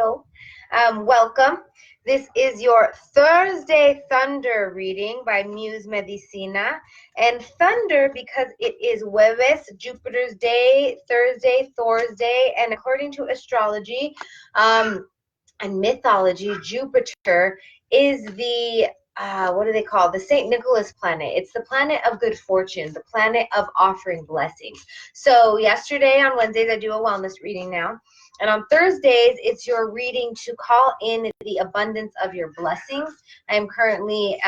hello. Welcome. This is your Thursday Thunder reading by MuseMedicina. And Thunder because it is Jueves, Jupiter's day, Thursday, Thor's day, and according to astrology and mythology, Jupiter is the what do they call the St. Nicholas planet. It's the planet of good fortune, the planet of offering blessings. So yesterday on Wednesdays, I do a wellness reading now. And on Thursdays, it's your reading to call in the abundance of your blessings. I'm currently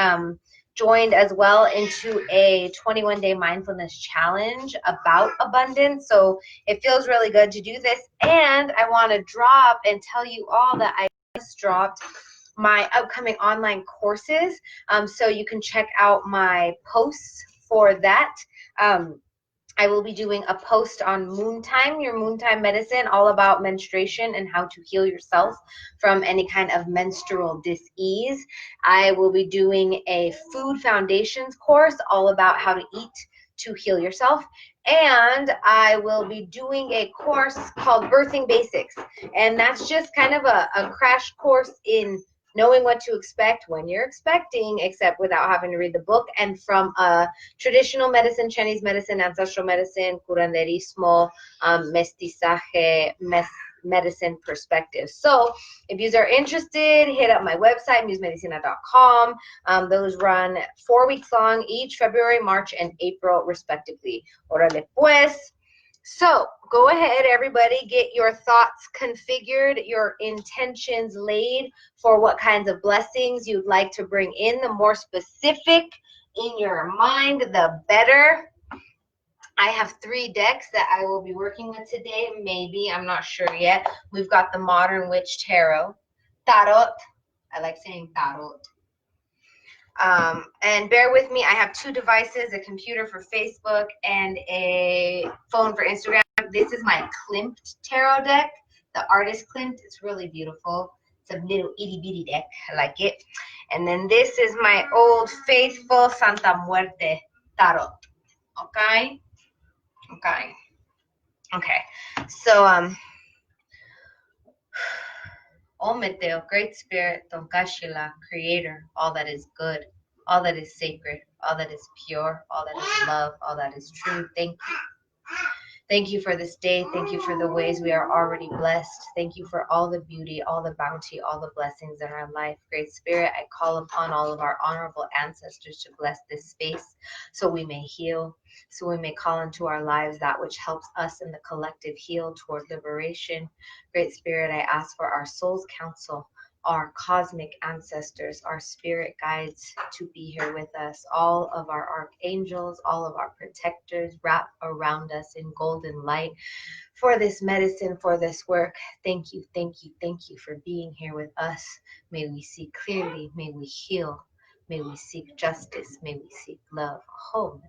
joined as well into a 21-day mindfulness challenge about abundance. So it feels really good to do this. And I want to drop and tell you all that I just dropped my upcoming online courses. So you can check out my posts for that. I will be doing a post on moon time, your moon time medicine, all about menstruation and how to heal yourself from any kind of menstrual dis-ease. I will be doing a food foundations course all about how to eat to heal yourself. And I will be doing a course called Birthing Basics. And that's just kind of a crash course in knowing what to expect when you're expecting, except without having to read the book, and from a traditional medicine, Chinese medicine, ancestral medicine, curanderismo, mestizaje, medicine perspective. So if you are interested, hit up my website, MuseMedicina.com. Those run 4 weeks long each, February, March, and April, respectively. Orale pues. So go ahead, everybody, get your thoughts configured, your intentions laid for what kinds of blessings you'd like to bring in. The more specific in your mind, the better. I have 3 decks that I will be working with today. Maybe, I'm not sure yet. We've got the Modern Witch Tarot. Tarot. I like saying tarot. And bear with me, I have 2 devices, a computer for Facebook and a phone for Instagram. This is my Klimt tarot deck, the artist Klimt. It's really beautiful. It's a little itty bitty deck. I like it. And then this is my old faithful Santa Muerte tarot. Okay? Okay. Okay. So, Ometeo, Great Spirit, Tonkashila, Creator, all that is good, all that is sacred, all that is pure, all that is love, all that is true. Thank you. Thank you for this day. Thank you for the ways we are already blessed. Thank you for all the beauty, all the bounty, all the blessings in our life. Great Spirit, I call upon all of our honorable ancestors to bless this space so we may heal, so we may call into our lives that which helps us in the collective heal toward liberation. Great Spirit, I ask for our soul's counsel, our cosmic ancestors, our spirit guides to be here with us, all of our archangels, all of our protectors wrap around us in golden light for this medicine, for this work. Thank you, thank you, thank you for being here with us. May we see clearly, may we heal, may we seek justice, may we seek love. All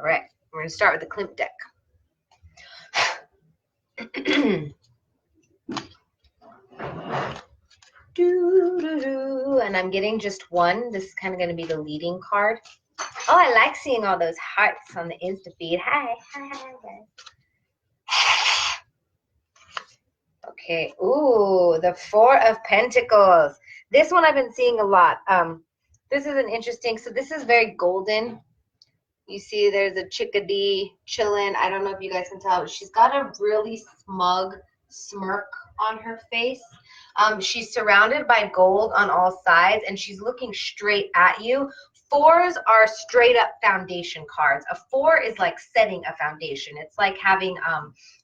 right, we're going to start with the Klimt deck. And I'm getting just one. This is kind of going to be the leading card. Oh, I like seeing all those hearts on the Insta feed. Hi guys. Okay. Ooh, the 4 of Pentacles. This one I've been seeing a lot. This is an interesting. So this is very golden. You see, there's a chickadee chilling. I don't know if you guys can tell, but she's got a really smug smirk on her face. She's surrounded by gold on all sides, and she's looking straight at you. 4s are straight up foundation cards. A 4 is like setting a foundation. It's like having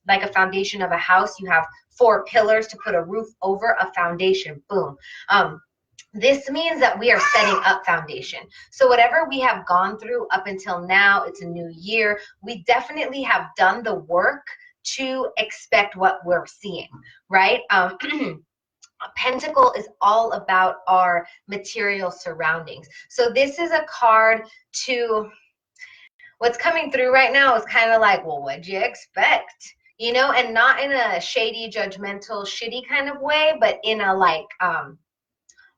like a foundation of a house. You have 4 pillars to put a roof over a foundation. Boom. This means that we are setting up foundation. So whatever we have gone through up until now, it's a new year. We definitely have done the work to expect what we're seeing, right? Pentacle is all about our material surroundings. So this is a card to, what's coming through right now is kind of like, well, what'd you expect? You know, and not in a shady, judgmental, shitty kind of way, but in a like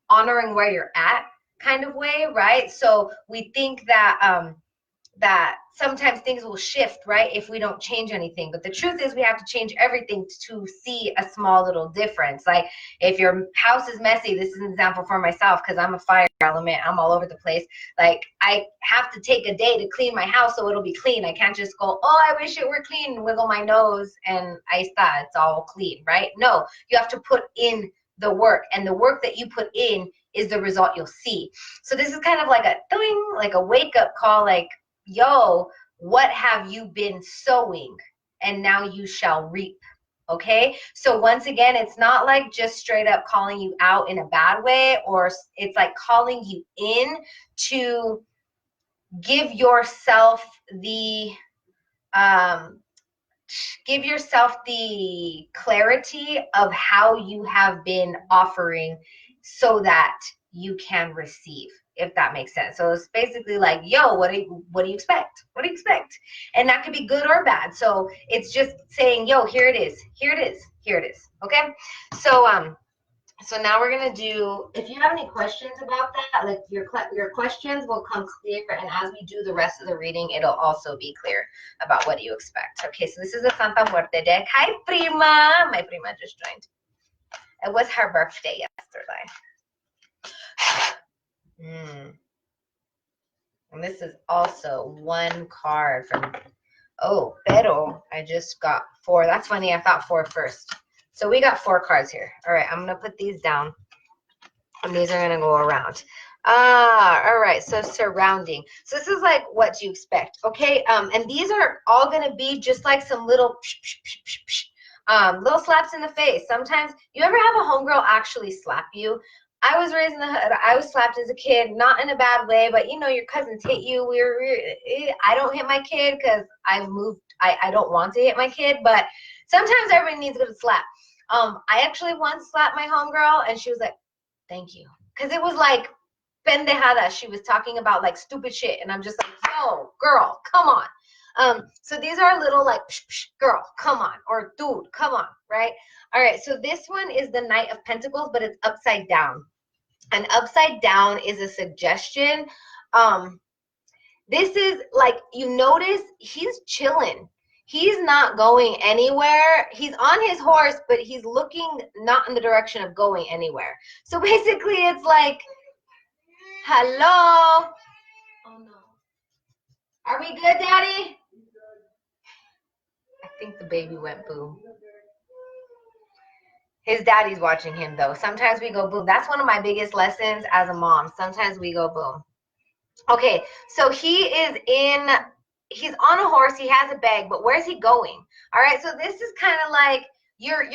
honoring where you're at kind of way, right? So we think that that sometimes things will shift, right, if we don't change anything. But the truth is we have to change everything to see a small little difference. Like if your house is messy, this is an example for myself because I'm a fire element. I'm all over the place. Like I have to take a day to clean my house so it'll be clean. I can't just go, oh, I wish it were clean, and wiggle my nose and ahí está, it's all clean, right? No, you have to put in the work, and the work that you put in is the result you'll see. So this is kind of like a ding, like a wake up call, like, yo, what have you been sowing? And now you shall reap. Okay. So once again, it's not like just straight up calling you out in a bad way, or it's like calling you in to give yourself the, clarity of how you have been offering so that you can receive, if that makes sense. So it's basically like, yo, what do you expect? What do you expect? And that could be good or bad. So it's just saying, yo, here it is. Here it is. Here it is. Okay. So now we're going to do, if you have any questions about that, like your questions will come clear, and as we do the rest of the reading, it'll also be clear about what you expect. Okay, so this is a Santa Muerte deck. Hi, Prima. My Prima just joined. It was her birthday yesterday. And this is also one card from, oh, pero I just got 4. That's funny, I thought 4 first. So we got 4 cards here. All right, I'm going to put these down, and these are going to go around. All right, so surrounding. So this is like what you expect, okay? And these are all going to be just like some little little slaps in the face. Sometimes, you ever have a homegirl actually slap you? I was raised in the hood. I was slapped as a kid, not in a bad way, but you know, your cousins hit you. I don't hit my kid because I've moved. I don't want to hit my kid, but sometimes everybody needs a good slap. I actually once slapped my homegirl, and she was like, thank you. Because it was like pendejada. She was talking about like stupid shit. And I'm just like, yo, girl, come on. So these are little like, psh, psh, girl, come on. Or dude, come on, right? All right, so this one is the Knight of Pentacles, but it's upside down. And upside down is a suggestion. This is like, you notice he's chilling. He's not going anywhere. He's on his horse, but he's looking not in the direction of going anywhere. So basically it's like, hello. Oh no. Are we good, Daddy? I think the baby went boom. His daddy's watching him though. Sometimes we go boom. That's one of my biggest lessons as a mom. Sometimes we go boom. Okay, so he's on a horse, he has a bag, but where's he going? All right, so this is kind of like you're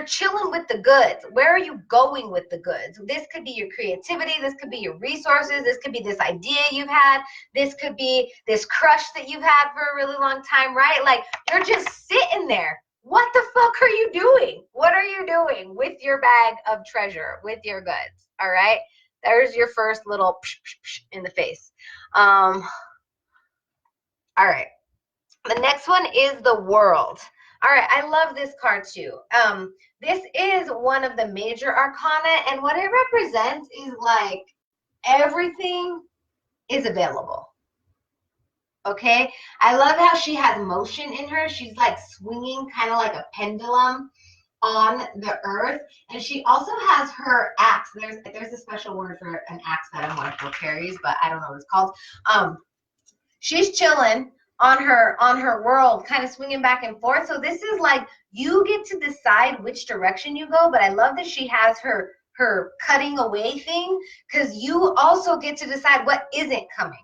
chilling with the goods. Where are you going with the goods? This could be your creativity, this could be your resources, this could be this idea you've had, this could be this crush that you've had for a really long time, right? Like you're just sitting there. What the fuck are you doing? What are you doing with your bag of treasure, with your goods? All right, there's your first little psh, psh, psh in the face. All right, the next one is the World. All right, I love this card too. This is one of the major arcana, and what it represents is like everything is available. Okay, I love how she has motion in her. She's like swinging kind of like a pendulum on the earth, and she also has her axe. There's a special word for an axe that a wonderful carries, but I don't know what it's called. She's chilling on her world, kind of swinging back and forth. So this is like you get to decide which direction you go, but I love that she has her cutting away thing, because you also get to decide what isn't coming.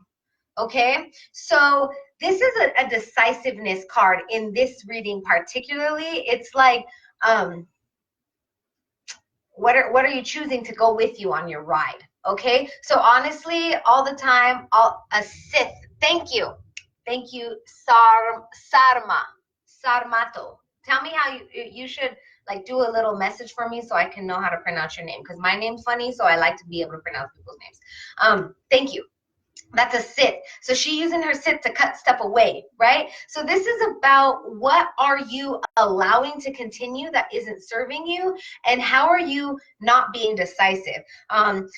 Okay, so this is a decisiveness card in this reading particularly. It's like, what are you choosing to go with you on your ride? Okay, so honestly, all the time, a Sith. Thank you, Sarmato. Tell me how you should like do a little message for me so I can know how to pronounce your name, because my name's funny, so I like to be able to pronounce people's names. Thank you. That's a sit. So she's using her sit to cut stuff away, right? So this is about what are you allowing to continue that isn't serving you, and how are you not being decisive.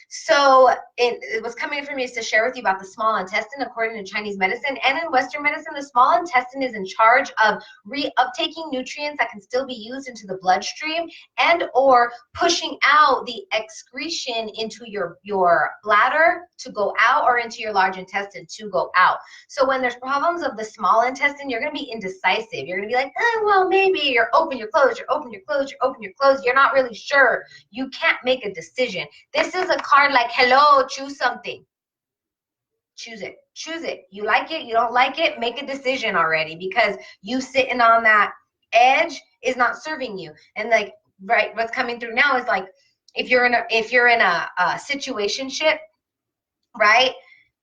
So it was coming from me to share with you about the small intestine. According to Chinese medicine and in Western medicine, the small intestine is in charge of reuptaking nutrients that can still be used into the bloodstream, and or pushing out the excretion into your bladder to go out, or into your large intestine to go out. So when there's problems of the small intestine, you're going to be indecisive. You're going to be like, well, maybe. You're open, you're closed, you're open, you're closed, you're open, you're closed. You're not really sure. You can't make a decision. This is a card like, hello, choose something. Choose it. Choose it. You like it, you don't like it, make a decision already, because you sitting on that edge is not serving you. And like, right, what's coming through now is like, if you're in a situationship, right?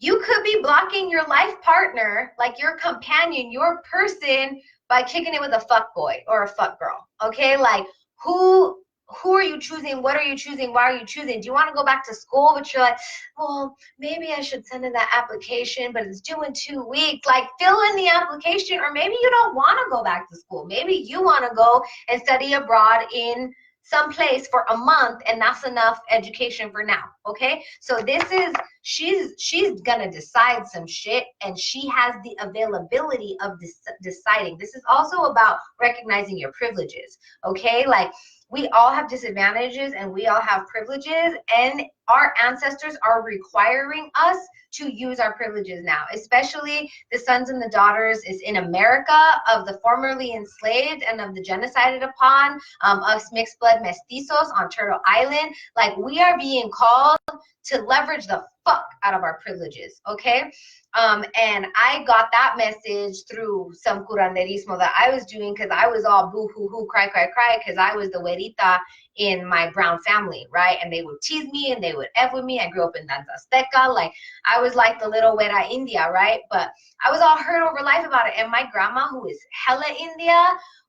You could be blocking your life partner, like your companion, your person, by kicking it with a fuck boy or a fuck girl. Okay, like who are you choosing? What are you choosing? Why are you choosing? Do you want to go back to school, but you're like, well, maybe I should send in that application, but it's due in 2 weeks. Like, fill in the application. Or maybe you don't want to go back to school. Maybe you want to go and study abroad in some place for a month, and that's enough education for now. Okay, so this is, she's gonna decide some shit, and she has the availability of deciding. This is also about recognizing your privileges. Okay, like, we all have disadvantages and we all have privileges, and our ancestors are requiring us to use our privileges now, especially the sons and the daughters is in America of the formerly enslaved and of the genocided upon, us mixed blood mestizos on Turtle Island. Like, we are being called to leverage the fuck out of our privileges, okay? And I got that message through some curanderismo that I was doing, because I was all boo hoo hoo, cry, cry, cry, because I was the güerita in my brown family, right? And they would tease me and they would F with me. I grew up in Danza Azteca. Like, I was like the little güera India, right? But I was all hurt over life about it. And my grandma, who is hella India,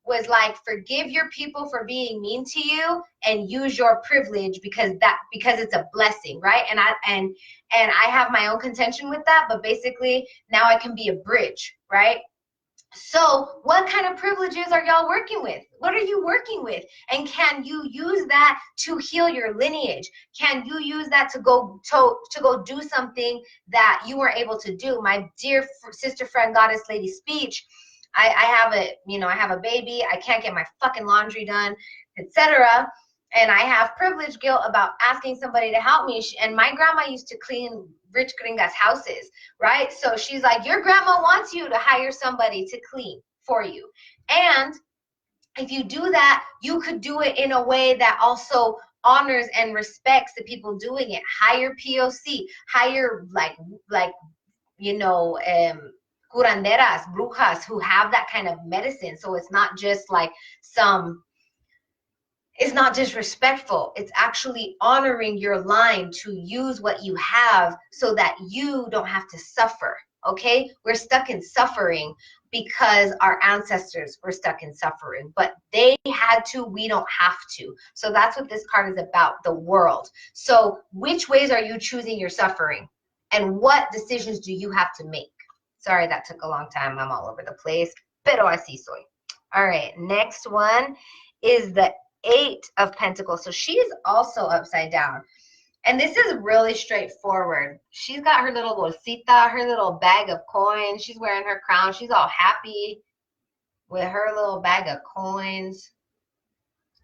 was like, forgive your people for being mean to you and use your privilege, because it's a blessing, right? And I have my own contention with that, but basically now I can be a bridge, right? So what kind of privileges are y'all working with? What are you working with? And can you use that to heal your lineage? Can you use that to go do something that you weren't able to do? My dear sister friend, Goddess Lady Speech, I have a baby. I can't get my fucking laundry done, etc. And I have privilege guilt about asking somebody to help me. And my grandma used to clean rich gringas' houses, right? So she's like, your grandma wants you to hire somebody to clean for you. And if you do that, you could do it in a way that also honors and respects the people doing it. Hire POC, hire like curanderas, brujas, who have that kind of medicine. So it's not just like it's not disrespectful. It's actually honoring your line to use what you have so that you don't have to suffer. Okay, we're stuck in suffering because our ancestors were stuck in suffering, but they had to, we don't have to. So that's what this card is about, the world. So which ways are you choosing your suffering, and what decisions do you have to make? Sorry, that took a long time. I'm all over the place, pero así soy. All right, next one is the 8 of Pentacles. So she's also upside down. And this is really straightforward. She's got her little bolsita, her little bag of coins. She's wearing her crown. She's all happy with her little bag of coins.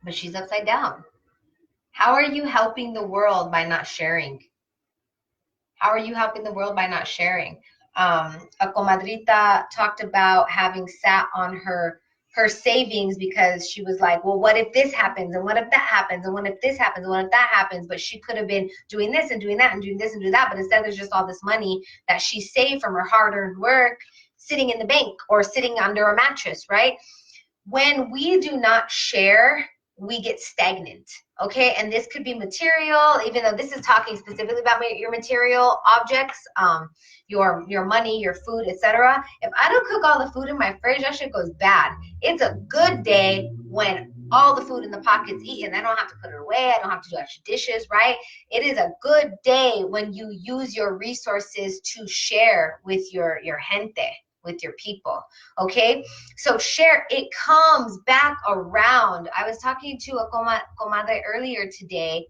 But she's upside down. How are you helping the world by not sharing? How are you helping the world by not sharing? A comadrita talked about having sat on her savings, because she was like, well, what if this happens, and what if that happens, and what if this happens, and what if that happens? But she could have been doing this and doing that and doing this and doing that, but instead there's just all this money that she saved from her hard-earned work sitting in the bank or sitting under a mattress, right? When we do not share, we get stagnant, okay? And this could be material, even though this is talking specifically about your material objects, your money, your food, etc. If I don't cook all the food in my fridge, that shit goes bad. It's a good day when all the food in the pocket's eaten. I don't have to put it away. I don't have to do extra dishes, right? It is a good day when you use your resources to share with your gente, with your people, okay? So share, it comes back around. I was talking to a comadre earlier today.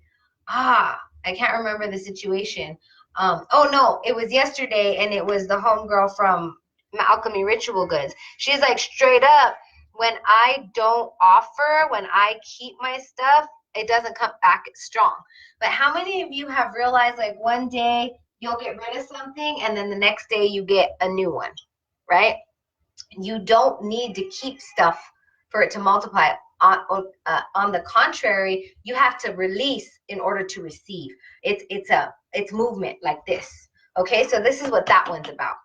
I can't remember the situation. Oh no, it was yesterday, and it was the homegirl from Alchemy Ritual Goods. She's like, straight up, when I don't offer, when I keep my stuff, it doesn't come back strong. But how many of you have realized, like, one day you'll get rid of something and then the next day you get a new one, right? You don't need to keep stuff for it to multiply. On the contrary, you have to release in order to receive. It's movement like this. Okay, so this is what that one's about.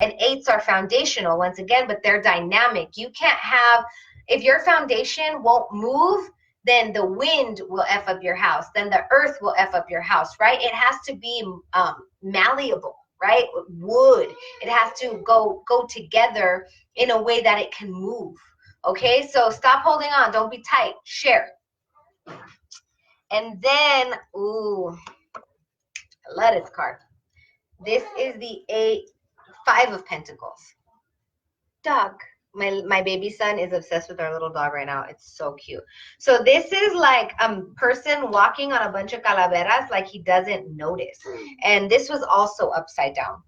And 8s are foundational once again, but they're dynamic. You can't have, if your foundation won't move, then the wind will F up your house. Then the earth will F up your house, right? It has to be malleable, right? Wood. It has to go together in a way that it can move. Okay, so stop holding on. Don't be tight. Share. And then, ooh, I love this card. This is the 5 of Pentacles. Dog. My baby son is obsessed with our little dog right now. It's so cute. So this is like a person walking on a bunch of calaveras like he doesn't notice. And this was also upside down.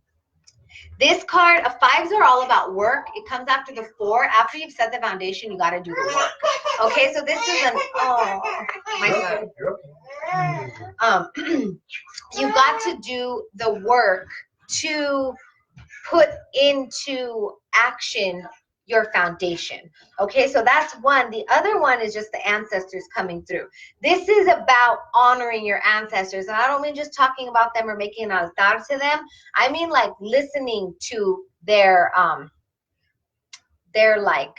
This card, 5s are all about work. It comes after the 4. After you've set the foundation, you got to do the work. Okay, so this is my son. You got to do the work to put into action your foundation. Okay, so that's one. The other one is just the ancestors coming through. This is about honoring your ancestors. And I don't mean just talking about them or making an altar to them. I mean like listening to their like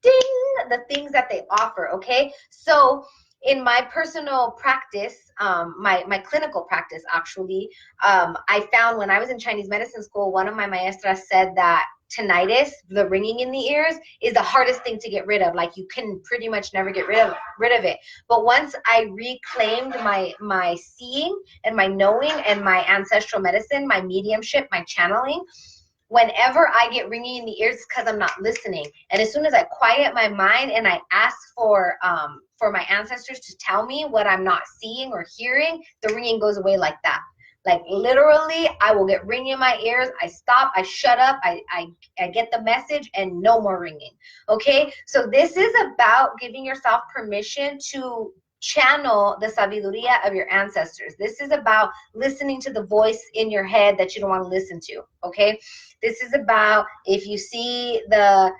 ding, the things that they offer. Okay, so in my personal practice, my clinical practice actually, I found when I was in Chinese medicine school, one of my maestras said that tinnitus, the ringing in the ears, is the hardest thing to get rid of. Like you can pretty much never get rid of it. But once I reclaimed my seeing and my knowing and my ancestral medicine, my mediumship, my channeling, whenever I get ringing in the ears, it's because I'm not listening. And as soon as I quiet my mind and I ask for my ancestors to tell me what I'm not seeing or hearing, the ringing goes away like that. Like literally, I will get ringing in my ears. I stop. I shut up. I get the message and no more ringing. Okay, so this is about giving yourself permission to channel the sabiduría of your ancestors. This is about listening to the voice in your head that you don't want to listen to. Okay, this is about if you see the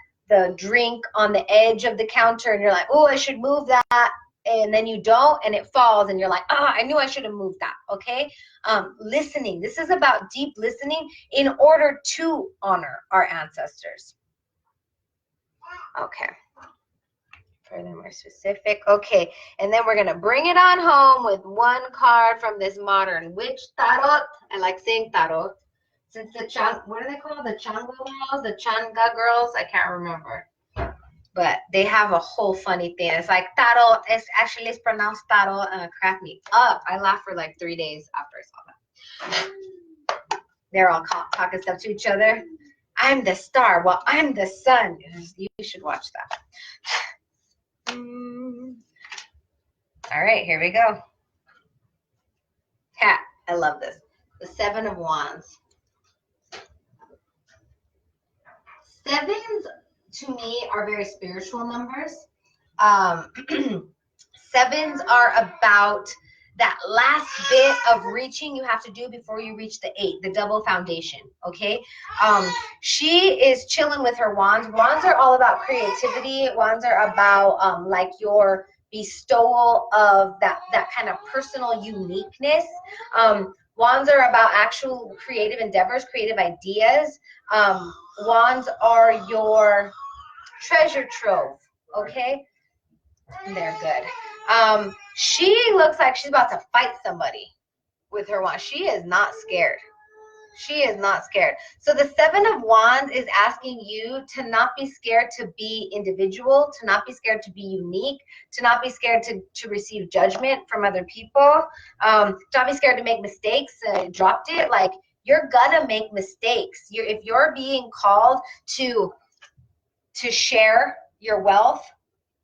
drink on the edge of the counter and you're like, oh, I should move that, and then you don't and it falls and you're like, I knew I should have moved that. Okay, listening. This is about deep listening in order to honor our ancestors. Okay, further more specific. Okay, and then we're gonna bring it on home with one card from this modern witch tarot. I like saying tarot since the what are they called, the Changa girls, the Changa girls, I can't remember. But they have a whole funny thing. It's like tarot. It's pronounced tarot, and it cracked me up. I laughed for like 3 days after I saw that. They're all talking stuff to each other. I'm the star. Well, I'm the sun. You should watch that. All right, here we go. Cat. I love this. The 7 of Wands. 7s to me are very spiritual numbers. 7s are about that last bit of reaching you have to do before you reach the 8, the double foundation. Okay, she is chilling with her wands. Wands are all about creativity. Wands are about like your bestowal of that kind of personal uniqueness. Wands are about actual creative endeavors, creative ideas. Wands are your treasure trove. Okay, they're good. She looks like she's about to fight somebody with her wand. She is not scared. She is not scared. So the Seven of Wands is asking you to not be scared to be individual, to not be scared to be unique, to not be scared to receive judgment from other people, to not be scared to make mistakes. Dropped it. Like, you're gonna make mistakes. If you're being called to share your wealth,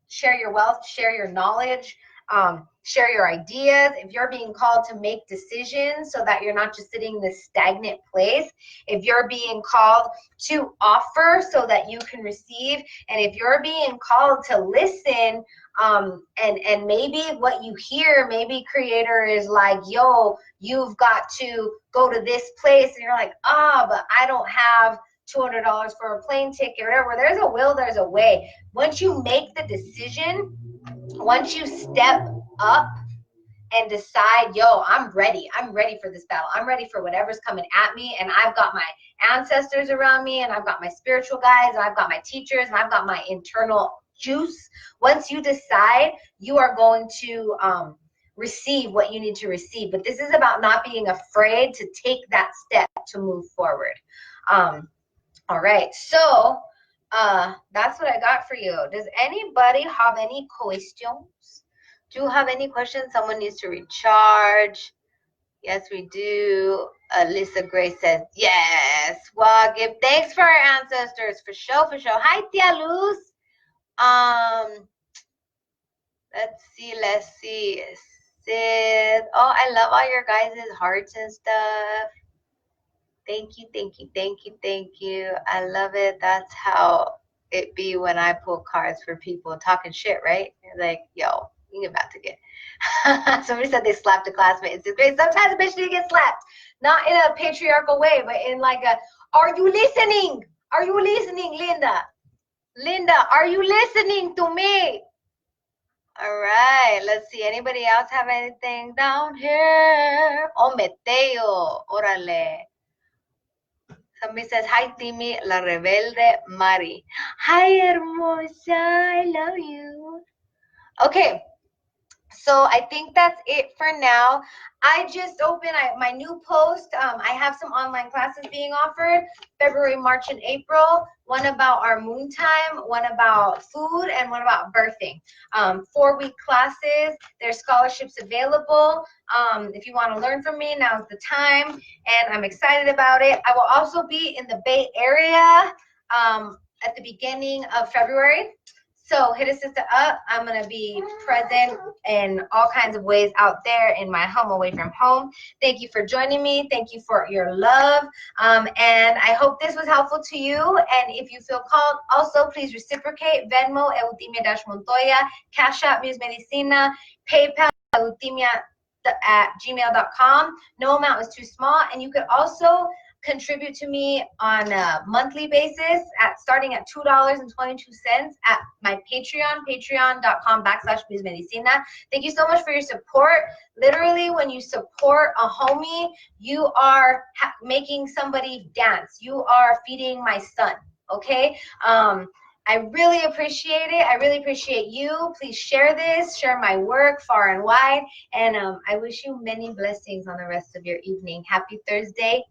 share your knowledge, share your ideas. If you're being called to make decisions so that you're not just sitting in this stagnant place, if you're being called to offer so that you can receive, and if you're being called to listen, and maybe what you hear, maybe creator is like, yo, you've got to go to this place, and you're like, but I don't have $200 for a plane ticket or whatever. There's a will, there's a way. Once you make the decision, once you step up and decide, yo, I'm ready for this battle, I'm ready for whatever's coming at me, and I've got my ancestors around me, and I've got my spiritual guides, and I've got my teachers, and I've got my internal juice. Once you decide, you are going to receive what you need to receive. But this is about not being afraid to take that step to move forward. All right, so that's what I got for you. Does anybody have any questions? Do you have any questions? Someone needs to recharge. Yes, we do. Lisa Gray says, yes. Well, give thanks for our ancestors, for sure, for sure. Hi, Tia Luz. Let's see. Sid. Oh, I love all your guys' hearts and stuff. Thank you. I love it. That's how it be when I pull cards for people talking shit, right? You're like, yo, you're about to get. Somebody said they slapped a classmate. It's great. Sometimes a bitch need to get slapped. Not in a patriarchal way, but in like a, are you listening? Are you listening, Linda? Linda, are you listening to me? All right, let's see. Anybody else have anything down here? Oh, Meteo. Órale. Somebody says, hi, Timmy, la rebelde Mari. Hi, hermosa, I love you. Okay, so I think that's it for now. I just opened my new post. I have some online classes being offered February, March, and April. One about our moon time, one about food, and one about birthing. 4-week classes. There's scholarships available. If you want to learn from me, now's the time, and I'm excited about it. I will also be in the Bay Area at the beginning of February. So hit a sister up. I'm going to be present in all kinds of ways out there in my home, away from home. Thank you for joining me. Thank you for your love. And I hope this was helpful to you. And if you feel called, also please reciprocate. Venmo, eutimia-montoya, CashApp, MuseMedicina, PayPal, eutimia@gmail.com. No amount is too small. And you could also contribute to me on a monthly basis starting at $2.22 at my Patreon, patreon.com/MuseMedicina. Thank you so much for your support. Literally, when you support a homie, you are making somebody dance. You are feeding my son, okay? I really appreciate it. I really appreciate you. Please share this, share my work far and wide. And I wish you many blessings on the rest of your evening. Happy Thursday.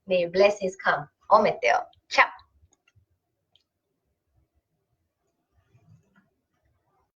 May your blessings come. Ometeo. Ciao.